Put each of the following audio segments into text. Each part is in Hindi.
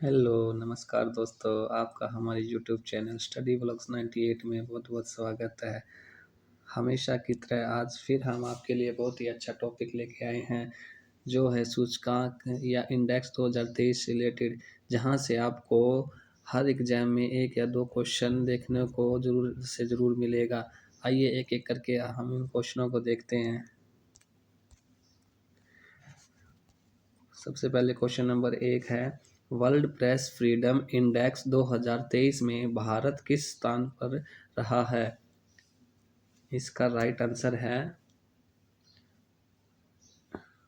हेलो, नमस्कार दोस्तों, आपका हमारे यूट्यूब चैनल स्टडी व्लॉग्स 98 में बहुत-बहुत स्वागत है। हमेशा की तरह आज फिर हम आपके लिए बहुत ही अच्छा टॉपिक लेके आए हैं, जो है सूचकांक या इंडेक्स 2023 से रिलेटेड, जहां से आपको हर एग्जाम में 1 या 2 क्वेश्चन देखने को ज़रूर मिलेगा। आइए एक-एक करके हम इन क्वेश्चनों को देखते हैं। सबसे पहले क्वेश्चन नंबर 1 है, वर्ल्ड प्रेस फ्रीडम इंडेक्स 2023 में भारत किस स्थान पर रहा है? इसका राइट आंसर है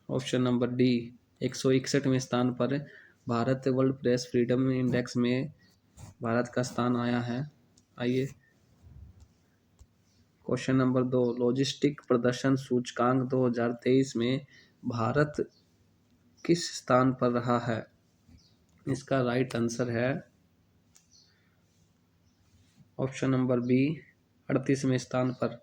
ऑप्शन नंबर डी, 161वें स्थान पर Bharat world press freedom index में भारत का स्थान आया है। आइए क्वेश्चन नंबर 2, लॉजिस्टिक प्रदर्शन सूचकांक 2023 में भारत किस स्थान पर रहा है? इसका राइट आंसर है ऑप्शन नंबर बी, 38वें स्थान पर।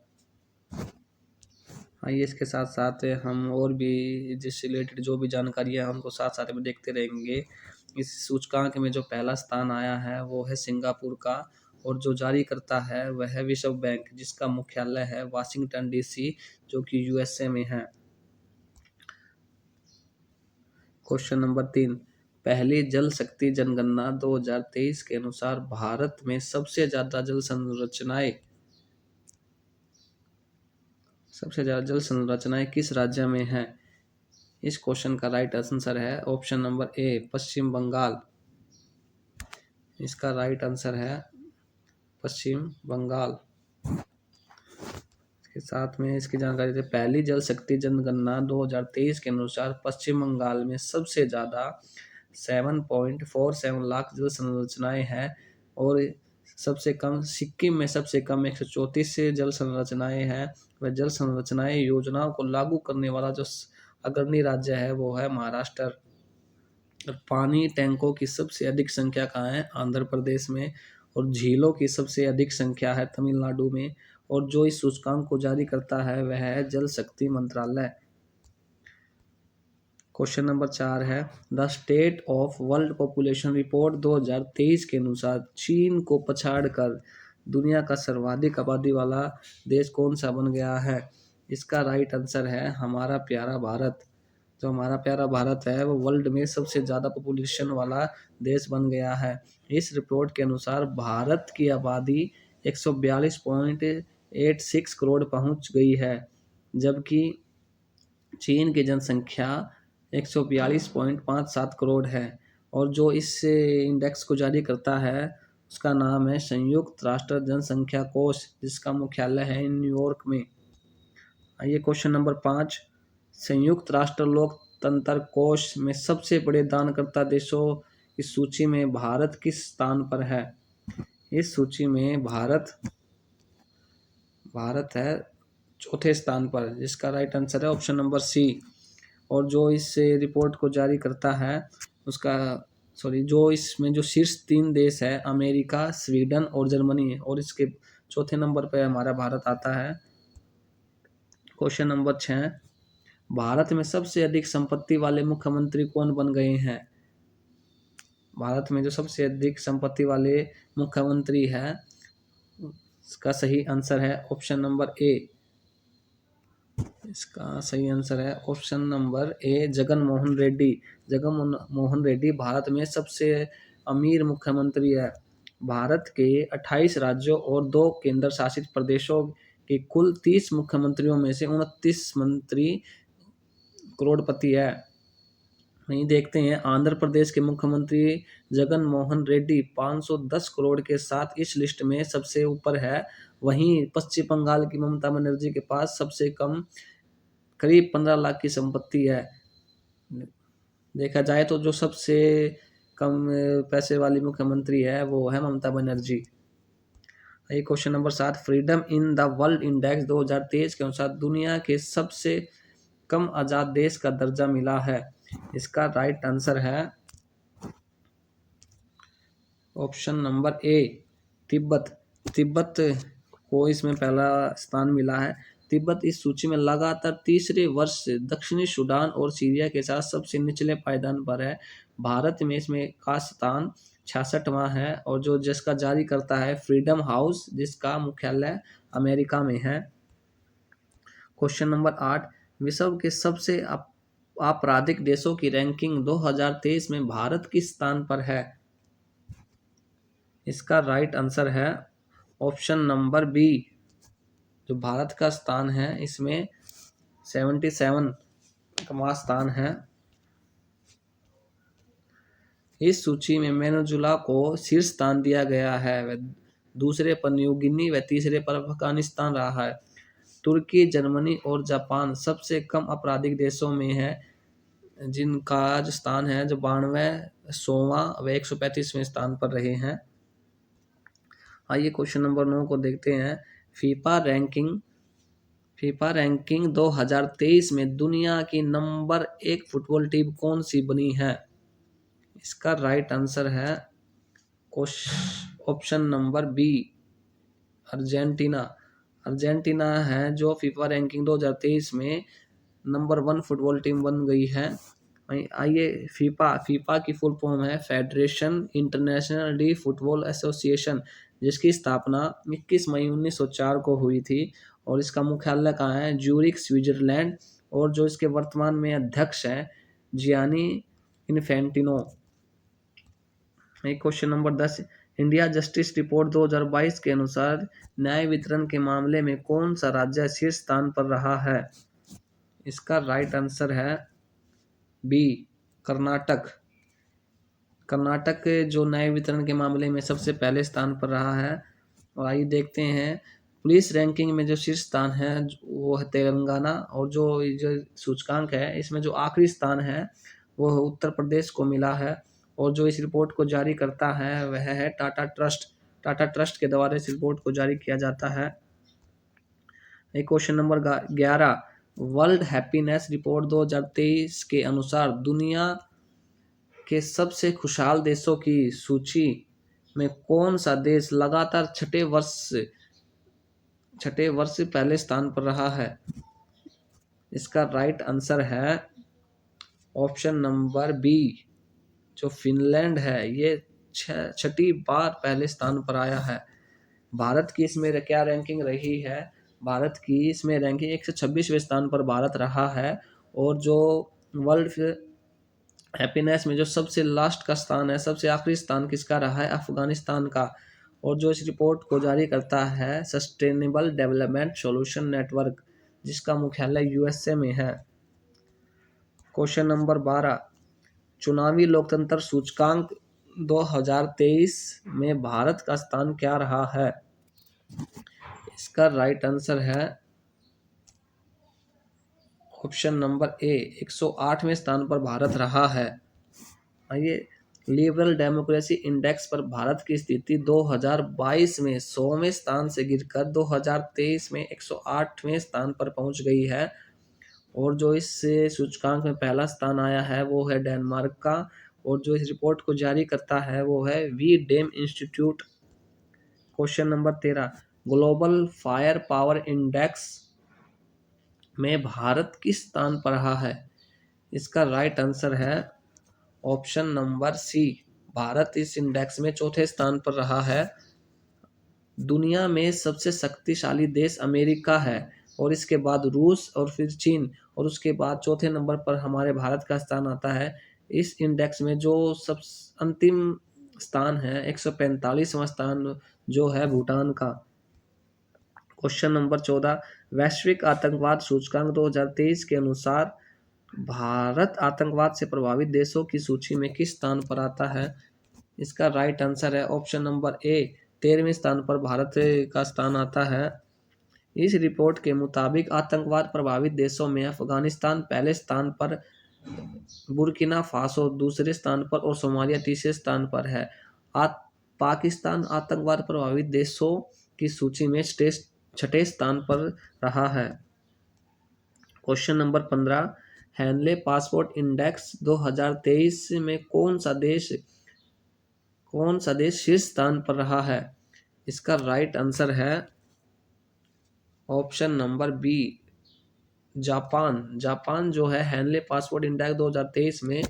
आइए इसके साथ साथ हम और भी जिससे रिलेटेड जो भी जानकारी है हमको साथ साथ में देखते रहेंगे। इस सूचकांक में जो पहला स्थान आया है वो है सिंगापुर का, और जो जारी करता है वह है विश्व बैंक, जिसका मुख्यालय है वाशिंगटन डीसी, जो कि यूएसए में है। क्वेश्चन नंबर 3, पहली जल शक्ति जनगणना 2023 के अनुसार भारत में सबसे ज्यादा जल संरचनाएं किस राज्य में हैं? इस क्वेश्चन का राइट आंसर है ऑप्शन नंबर ए, पश्चिम बंगाल। इसका राइट आंसर है पश्चिम बंगाल। इसके साथ में इसकी जानकारी देते, पहली जल शक्ति जनगणना 2023 के अनुसार पश्चिम बंगाल में सबसे ज़्यादा 7.47 लाख जल संरचनाएं हैं, और सबसे कम सिक्किम में सबसे कम 134 से जल संरचनाएं हैं। वह जल संरचनाएं योजनाओं को लागू करने वाला जो अग्रणी राज्य है वो है महाराष्ट्र। और पानी टैंकों की सबसे अधिक संख्या कहाँ है? आंध्र प्रदेश में। और झीलों की सबसे अधिक संख्या है तमिलनाडु में। और जो इस सूचकांक को जारी करता है वह है जल शक्ति मंत्रालय। क्वेश्चन नंबर 4 है, the state of world population report 2023 के अनुसार चीन को पछाड़कर दुनिया का सर्वाधिक आबादी वाला देश कौन सा बन गया है? इसका राइट आंसर है हमारा प्यारा भारत। जो हमारा प्यारा भारत है वो वर्ल्ड में सबसे ज़्यादा पॉपुलेशन वाला देश बन गया है। इस रिपोर्ट के अनुसार भारत की आबादी 142.86 करोड़ पहुंच गई है, जबकि चीन की जनसंख्या 142.57 करोड़ है। और जो इस इंडेक्स को जारी करता है उसका नाम है संयुक्त राष्ट्र जनसंख्या कोष, जिसका मुख्यालय है न्यूयॉर्क में। आइए क्वेश्चन नंबर 5, संयुक्त राष्ट्र लोकतंत्र कोष में सबसे बड़े दानकर्ता देशों की सूची में भारत किस स्थान पर है? इस सूची में भारत है चौथे स्थान पर, जिसका राइट आंसर है ऑप्शन नंबर सी। और जो इस रिपोर्ट को जारी करता है जो इसमें जो शीर्ष 3 देश है अमेरिका, स्वीडन और जर्मनी है, और इसके चौथे नंबर पर हमारा भारत आता है। क्वेश्चन नंबर 6, भारत में सबसे अधिक संपत्ति वाले मुख्यमंत्री कौन बन गए हैं? भारत में जो सबसे अधिक संपत्ति वाले मुख्यमंत्री है इसका सही आंसर है ऑप्शन नंबर ए। इसका सही आंसर है option number A, Jagan Mohan Reddy. Jagan Mohan Reddy Bharat में सबसे अमीर मुख्यमंत्री है। भारत के 28 राज्यों और 2 केंद्र शासित प्रदेशों के कुल 30 मुख्यमंत्रियों में से 29 मंत्री करोड़पति है। वहीं देखते हैं आंध्र प्रदेश के मुख्यमंत्री जगन मोहन रेड्डी 510 करोड़ के साथ इस लिस्ट में सबसे ऊपर है। वहीं पश्चिम बंगाल की ममता बनर्जी के पास सबसे कम करीब 15 लाख की संपत्ति है। देखा जाए तो जो सबसे कम पैसे वाली मुख्यमंत्री है वो है ममता बनर्जी। ये question number 7, freedom in the world index 2023 के अनुसार दुनिया के सबसे कम आजाद देश का दर्जा मिला है। इसका राइट आंसर है option number A, Tibet. Tibet को इसमें पहला स्थान मिला है। तिब्बत इस सूची में लगातार तीसरे वर्ष से दक्षिणी सूडान और सीरिया के साथ सबसे निचले पायदान पर है। भारत में इसमें का स्थान 66वां है और जो जिसका जारी करता है फ्रीडम हाउस, जिसका मुख्यालय अमेरिका में है। क्वेश्चन नंबर 8, विश्व के सबसे आपराधिक देशों की रैंकिंग 2023 में भारत किस स्थान पर है? इसका राइट आंसर है ऑप्शन नंबर बी। जो भारत का स्थान है इसमें 77वां स्थान है। इस सूची में वेनेजुला को शीर्ष स्थान दिया गया है, दूसरे पर न्यू गिनी व तीसरे पर अफगानिस्तान रहा है। तुर्की, जर्मनी और जापान सबसे कम आपराधिक देशों में है, जिनका जो स्थान है जो 92, 100वां व 135वें स्थान पर रहे हैं। आइए क्वेश्चन नंबर 9 को देखते हैं। फीफा रैंकिंग 2023 में दुनिया की नंबर 1 फुटबॉल टीम कौन सी बनी है? इसका राइट आंसर है ऑप्शन नंबर बी, अर्जेंटीना है जो फीफा रैंकिंग 2023 में नंबर 1 फुटबॉल टीम बन गई है। आइए फीफा की फुल फॉर्म है federation international D football association, जिसकी स्थापना 21 मई 1904 को हुई थी और इसका मुख्यालय कहाँ है? Zurich, Switzerland. और जो इसके वर्तमान में अध्यक्ष हैं Gianni Infantino. Question number 10, India justice report 2022 के अनुसार न्याय वितरण के मामले में कौन सा राज्य शीर्ष स्थान पर रहा है? इसका राइट आंसर है बी, कर्नाटक जो न्याय वितरण के मामले में सबसे पहले स्थान पर रहा है। और आइए देखते हैं पुलिस रैंकिंग में जो शीर्ष स्थान है वो है तेलंगाना, और जो सूचकांक है इसमें जो आखिरी स्थान है वो उत्तर प्रदेश को मिला है। और जो इस रिपोर्ट को जारी करता है वह है टाटा ट्रस्ट के द्वारा इस रिपोर्ट को जारी किया जाता है। Question number 11, world happiness report 2023 के अनुसार दुनिया के सबसे खुशहाल देशों की सूची में कौन सा देश लगातार छठे वर्ष से पहले स्थान पर रहा है? इसका राइट आंसर है ऑप्शन नंबर बी, जो फिनलैंड है ये छठी बार पहले स्थान पर आया है। भारत की इसमें क्या रैंकिंग रही है? भारत की इसमें रैंकिंग 126वें स्थान पर भारत रहा है। और जो वर्ल्ड हैप्पीनेस में जो सबसे लास्ट का स्थान है, सबसे आखिरी स्थान किसका रहा है? अफगानिस्तान का। और जो इस रिपोर्ट को जारी करता है सस्टेनेबल डेवलपमेंट सॉल्यूशन नेटवर्क, जिसका मुख्यालय यूएसए में है। क्वेश्चन नंबर 12, चुनावी लोकतंत्र सूचकांक 2023 में भारत का स्थान क्या रहा है? इसका राइट आंसर है ऑप्शन नंबर ए, 108वें स्थान पर भारत रहा है। आइए लिबरल डेमोक्रेसी इंडेक्स पर भारत की स्थिति 2022 में 100वें स्थान से गिरकर 2023 में 108वें स्थान पर पहुंच गई है। और जो इस सूचकांक में पहला स्थान आया है वो है डेनमार्क का। और जो इस रिपोर्ट को जारी करता है वो है V Dem institute. Question number 13, global fire power index में भारत किस स्थान पर रहा है? इसका राइट आंसर है ऑप्शन नंबर सी, भारत इस इंडेक्स में चौथे स्थान पर रहा है। दुनिया में सबसे शक्तिशाली देश अमेरिका है और इसके बाद रूस और फिर चीन, और उसके बाद चौथे नंबर पर हमारे भारत का स्थान आता है। इस इंडेक्स में जो सब अंतिम स्थान है 145वां स्थान जो है भूटान का। क्वेश्चन नंबर 14, वैश्विक आतंकवाद सूचकांक 2023 के अनुसार भारत आतंकवाद से प्रभावित देशों की सूची में किस स्थान पर आता है? इसका राइट आंसर है ऑप्शन नंबर ए, 13वें स्थान पर भारत का स्थान आता है। इस रिपोर्ट के मुताबिक आतंकवाद प्रभावित देशों में अफगानिस्तान पहले स्थान पर, बुर्किना फासो दूसरे स्थान पर और सोमालिया तीसरे स्थान पर है। पाकिस्तान आतंकवाद प्रभावित देशों की सूची में छठे स्थान पर रहा है। Question number 15, Henle passport index 2023 में कौन सा देश शीर्ष स्थान पर रहा है? इसका राइट आंसर है option number B Japan. Japan जो है हैनले पासपोर्ट इंडेक्स 2023 में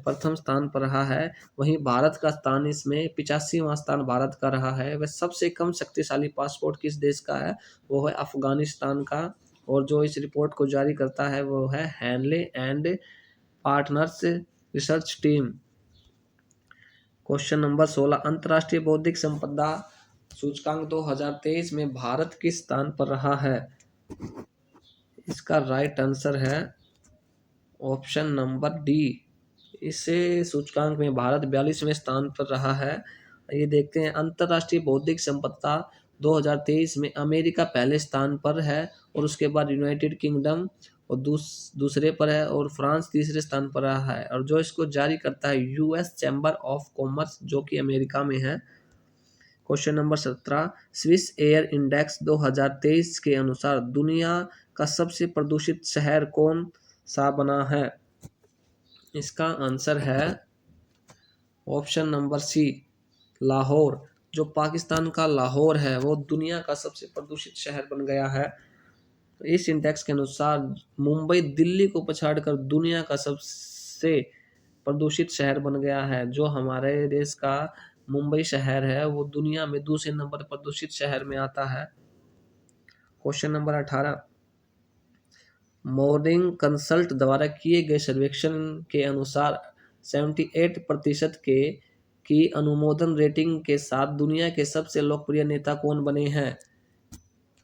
प्रथम स्थान पर रहा है। वहीं भारत का स्थान इसमें 85वां स्थान भारत का रहा है। वह सबसे कम शक्तिशाली पासपोर्ट किस देश का है, वो है अफगानिस्तान का। और जो इस रिपोर्ट को जारी करता है वो है Henle and partners research team. Question number 16, अंतर्राष्ट्रीय बौद्धिक संपदा सूचकांक 2023 में भारत किस स्थान पर रहा है? इसका राइट आंसर है ऑप्शन नंबर डी। इस सूचकांक में भारत 42वें स्थान पर रहा है। ये देखते हैं, अंतर्राष्ट्रीय बौद्धिक संपदा 2023 में अमेरिका पहले स्थान पर है और उसके बाद यूनाइटेड किंगडम और दूसरे पर है और फ्रांस तीसरे स्थान पर रहा है। और जो इसको जारी करता है यूएस चैम्बर ऑफ कॉमर्स जो कि अमेरिका में है। Question number 17, Swiss air index 2023 के अनुसार दुनिया का सबसे प्रदूषित शहर कौन सा बना है? इसका आंसर है ऑप्शन नंबर सी लाहौर। जो पाकिस्तान का लाहौर है वो दुनिया का सबसे प्रदूषित शहर बन गया है। तो इस इंडेक्स के अनुसार मुंबई दिल्ली को पछाड़कर दुनिया का सबसे प्रदूषित शहर बन गया है। जो हमारे देश का मुंबई शहर है वो दुनिया में दूसरे नंबर पर प्रदूषित शहर में आता है। क्वेश्चन नंबर 18, मॉर्निंग कंसल्ट द्वारा किए गए सर्वेक्षण के अनुसार 78% के की अनुमोदन रेटिंग के साथ दुनिया के सबसे लोकप्रिय नेता कौन बने हैं?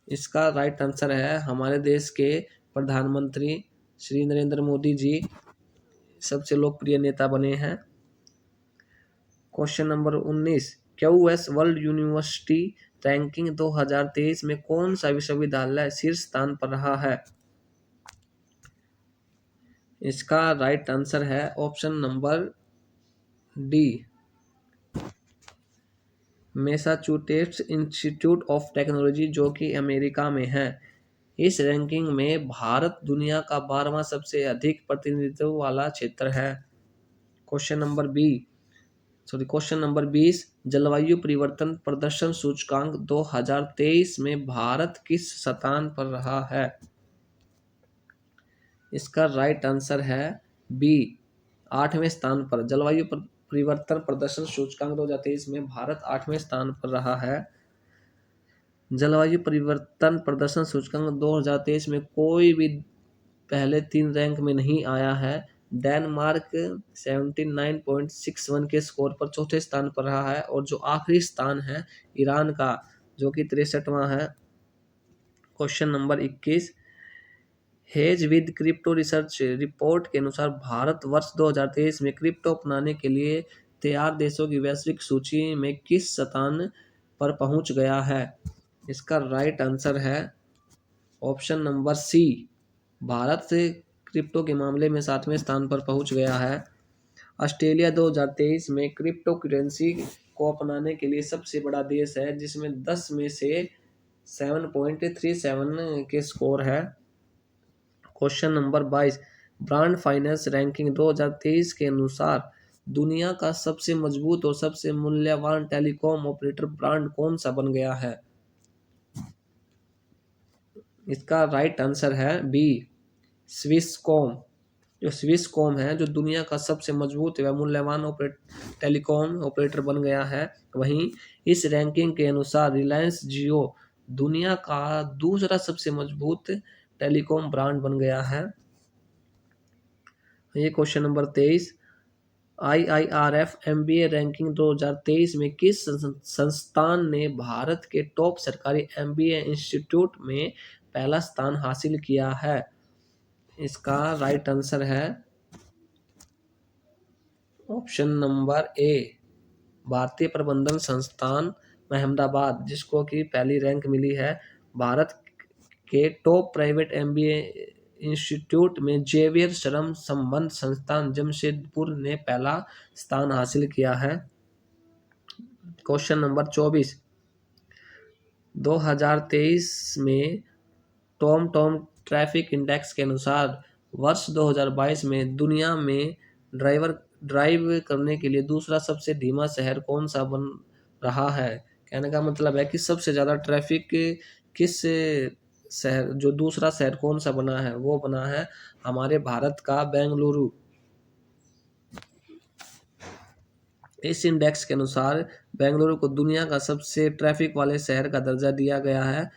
इसका राइट आंसर है हमारे देश के प्रधानमंत्री श्री नरेंद्र मोदी जी सबसे लोकप्रिय नेता बने हैं। Question number 19, QS world university ranking 2023 में कौन सा विश्वविद्यालय शीर्ष स्थान पर रहा है? इसका राइट आंसर है option number D Massachusetts institute of technology जो कि अमेरिका में है। इस रैंकिंग में भारत दुनिया का 12वां सबसे अधिक प्रतिनिधित्व वाला क्षेत्र है। क्वेश्चन नंबर 20, जलवायु परिवर्तन प्रदर्शन सूचकांक 2023 में भारत किस स्थान पर रहा है? इसका राइट आंसर है बी 8वें स्थान पर। जलवायु परिवर्तन प्रदर्शन सूचकांक 2023 में भारत 8वें स्थान पर रहा है। जलवायु परिवर्तन प्रदर्शन सूचकांक 2023 में कोई भी पहले 3 रैंक में नहीं आया है। डेनमार्क 79.61 के स्कोर पर चौथे स्थान पर रहा है और जो आखिरी स्थान है ईरान का जो कि 63वां है। Question number 21, hedge with crypto research report के अनुसार भारत वर्ष 2023 में क्रिप्टो अपनाने के लिए तैयार देशों की वैश्विक सूची में किस स्थान पर पहुंच गया है? इसका राइट आंसर है ऑप्शन नंबर सी, भारत से क्रिप्टो के मामले में 7वें स्थान पर पहुंच गया है। ऑस्ट्रेलिया 2023 में क्रिप्टो करेंसी को अपनाने के लिए सबसे बड़ा देश है जिसमें 10 में से 7.37 के स्कोर है। Question number 22, brand finance ranking 2023 के अनुसार दुनिया का सबसे मजबूत और सबसे मूल्यवान टेलीकॉम ऑपरेटर ब्रांड कौन सा बन गया है? इसका राइट आंसर है बी स्विसकॉम। जो स्विसकॉम है जो दुनिया का सबसे मजबूत व मूल्यवान टेलीकॉम ऑपरेटर बन गया है। वहीं इस रैंकिंग के अनुसार रिलायंस जियो दुनिया का दूसरा सबसे मजबूत टेलीकॉम ब्रांड बन गया है। ये question number 23, IIRF MBA ranking 2023 में किस संस्थान ने भारत के टॉप सरकारी MBA इंस्टीट्यूट में पहला स्थान हासिल किया है? इसका राइट आंसर है ऑप्शन नंबर ए भारतीय प्रबंधन संस्थान अहमदाबाद जिसको कि पहली रैंक मिली है। भारत के टॉप प्राइवेट MBA इंस्टीट्यूट में जेवियर श्रम संबंध संस्थान जमशेदपुर ने पहला स्थान हासिल किया है। क्वेश्चन नंबर 24, 2023 में टॉम ट्रैफिक इंडेक्स के अनुसार वर्ष 2022 में दुनिया में ड्राइव करने के लिए दूसरा सबसे धीमा शहर कौन सा बन रहा है? कहने का मतलब है कि सबसे ज़्यादा ट्रैफिक किस शहर, जो दूसरा शहर कौन सा बना है, वो बना है हमारे भारत का बेंगलुरु। इस इंडेक्स के अनुसार बेंगलुरु को दुनिया का सबसे ट्रैफिक वाले शहर का दर्जा दिया गया है।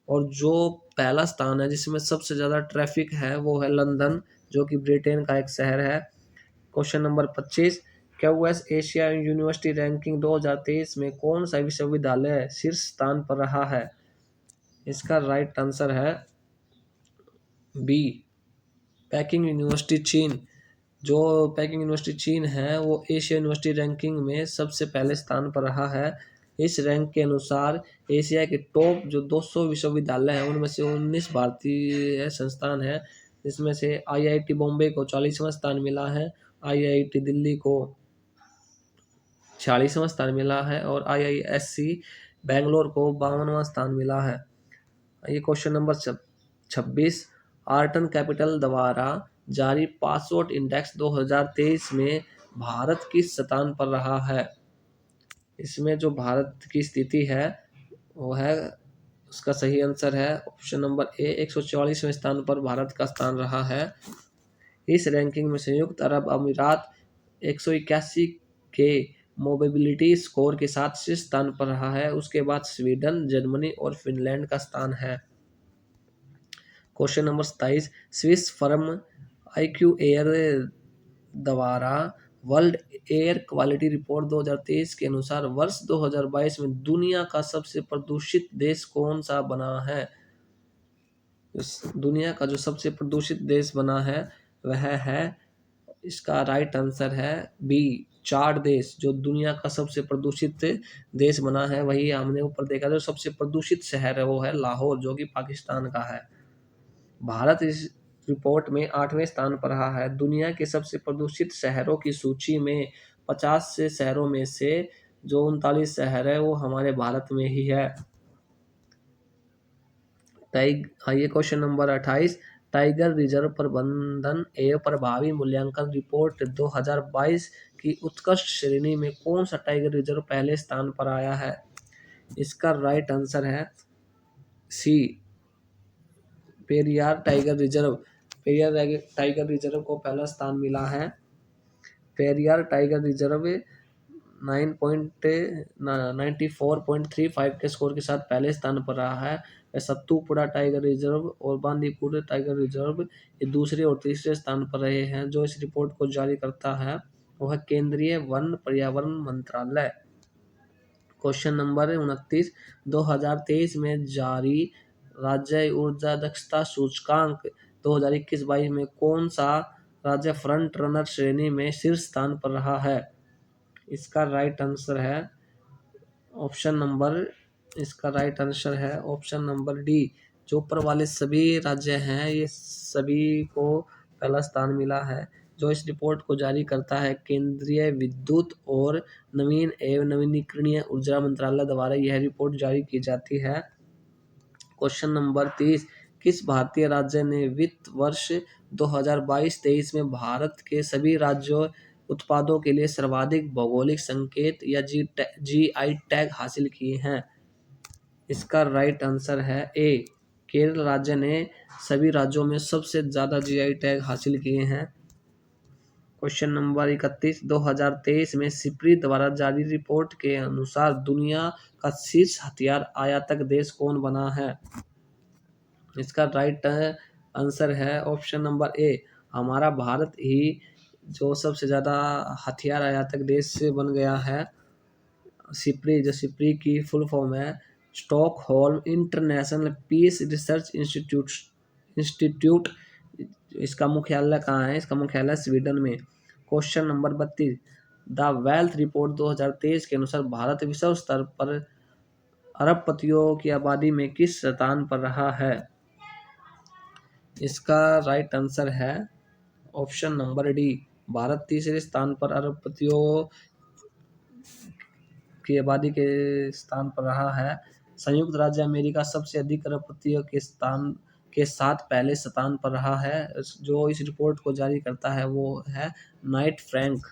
और जो पहला स्थान है जिसमें सबसे ज़्यादा ट्रैफिक है वो है लंदन, जो कि ब्रिटेन का एक शहर है। Question number 25, QS Asia university ranking 2023 में कौन सा विश्वविद्यालय शीर्ष स्थान पर रहा है? इसका राइट आंसर है बी, पेकिंग यूनिवर्सिटी चीन। जो पेकिंग यूनिवर्सिटी चीन है वो एशिया यूनिवर्सिटी रैंकिंग में सबसे पहले स्थान पर रहा है। इस रैंक के अनुसार एशिया के टॉप जो 200 विश्वविद्यालय हैं उनमें से 19 भारतीय संस्थान हैं, जिसमें से आईआईटी बॉम्बे को 40वां स्थान मिला है, आईआईटी दिल्ली को 46वां स्थान मिला है और आईआईएससी बेंगलोर को 52वां स्थान मिला है। ये क्वेश्चन नंबर 26, आर्टन कैपिटल द्वारा जारी पासपोर्ट इंडेक्स 2023 में भारत किस स्थान पर रहा है? इसमें जो भारत की स्थिति है वो है, उसका सही आंसर है ऑप्शन नंबर ए, 144वें स्थान पर भारत का स्थान रहा है। इस रैंकिंग में संयुक्त अरब अमीरात 181 के मोबिलिटी स्कोर के साथ शीर्ष स्थान पर रहा है। उसके बाद स्वीडन, जर्मनी और फिनलैंड का स्थान है। Question number 27, Swiss firm IQ air द्वारा वर्ल्ड एयर क्वालिटी रिपोर्ट 2023 के अनुसार वर्ष 2022 में दुनिया का सबसे प्रदूषित देश कौन सा बना है? दुनिया का जो सबसे प्रदूषित देश बना है वह है, इसका राइट आंसर है बी, चार देश। जो दुनिया का सबसे प्रदूषित देश बना है वही हमने ऊपर देखा, जो सबसे प्रदूषित शहर है वो है लाहौर, जो कि पाकिस्तान का है। भारत इस रिपोर्ट में 8वें स्थान पर रहा है। दुनिया के सबसे प्रदूषित शहरों की सूची में 50 से शहरों में से जो 39 शहर है वो हमारे भारत में ही है। आइए क्वेश्चन नंबर 28, टाइगर रिजर्व प्रबंधन एवं प्रभावी मूल्यांकन रिपोर्ट 2022 की उत्कृष्ट श्रेणी में कौन सा टाइगर रिजर्व पहले स्थान पर आया है? इसका राइट आंसर है C, Periyar tiger reserve. Periyar tiger reserve को पहला स्थान मिला है। पेरियार टाइगर रिजर्व 94.35 के स्कोर के साथ पहले स्थान पर रहा है। सत्तूपुड़ा टाइगर रिजर्व और बांदीपुर टाइगर रिजर्व ये दूसरे और तीसरे स्थान पर रहे हैं। जो इस रिपोर्ट को जारी करता है वह केंद्रीय वन पर्यावरण मंत्रालय। क्वेश्चन नंबर 29, 2023 में जारी राज्य ऊर्जा दक्षता सूचकांक 2021-22 में कौन सा राज्य फ्रंट रनर श्रेणी में शीर्ष स्थान पर रहा है? इसका राइट आंसर है ऑप्शन नंबर, इसका राइट आंसर है ऑप्शन नंबर डी। जो ऊपर वाले सभी राज्य हैं ये सभी को पहला स्थान मिला है। जो इस रिपोर्ट को जारी करता है केंद्रीय विद्युत और नवीन एवं नवीनीकरणीय ऊर्जा मंत्रालय द्वारा यह रिपोर्ट जारी की जाती है। क्वेश्चन नंबर 30, किस भारतीय राज्य ने वित्त वर्ष 2022-23 में भारत के सभी राज्यों उत्पादों के लिए सर्वाधिक भौगोलिक संकेत या जीआई टैग हासिल किए हैं? इसका राइट आंसर है ए, केरल राज्य ने सभी राज्यों में सबसे ज़्यादा जीआई टैग हासिल किए हैं। क्वेश्चन नंबर 31, 2023 में सिप्री द्वारा जारी रिपोर्ट के अनुसार दुनिया का शीर्ष हथियार आयातक देश कौन बना है? इसका राइट आंसर है ऑप्शन नंबर ए, हमारा भारत ही जो सबसे ज़्यादा हथियार आयातक देश से बन गया है। सिप्री, जो सिप्री की फुल फॉर्म है Stockholm international peace research institute. इसका मुख्यालय कहाँ है? इसका मुख्यालय स्वीडन में। Question number 32, the wealth report 2023 के अनुसार भारत विश्व स्तर पर अरबपतियों की आबादी में किस स्थान पर रहा है? इसका राइट आंसर है ऑप्शन नंबर डी, भारत तीसरे स्थान पर अरबपतियों की आबादी के स्थान पर रहा है। संयुक्त राज्य अमेरिका सबसे अधिक अरबपतियों के साथ पहले स्थान पर रहा है। जो इस रिपोर्ट को जारी करता है वो है नाइट फ्रैंक।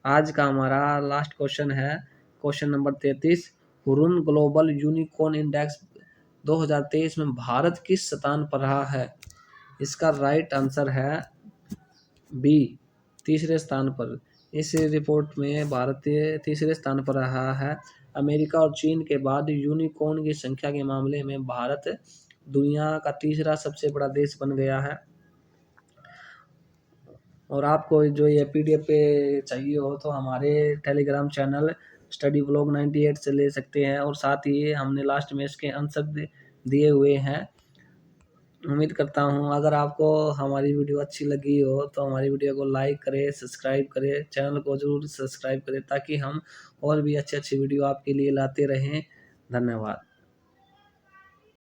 आज का हमारा लास्ट क्वेश्चन है question number 33, Hurun global unicorn index 2023 में भारत किस स्थान पर रहा है? इसका राइट आंसर है बी, तीसरे स्थान पर। इस रिपोर्ट में भारत तीसरे स्थान पर रहा है। अमेरिका और चीन के बाद यूनिकॉर्न की संख्या के मामले में भारत दुनिया का तीसरा सबसे बड़ा देश बन गया है। और आपको जो ये PDF पे चाहिए हो तो हमारे टेलीग्राम चैनल स्टडी ब्लॉग 98 से ले सकते हैं, और साथ ही हमने लास्ट में इसके आंसर दिए हुए हैं। उम्मीद करता हूँ अगर आपको हमारी वीडियो अच्छी लगी हो तो हमारी वीडियो को लाइक करें, सब्सक्राइब करें, चैनल को ज़रूर सब्सक्राइब करें ताकि हम और भी अच्छी अच्छी वीडियो आपके लिए लाते रहें। धन्यवाद।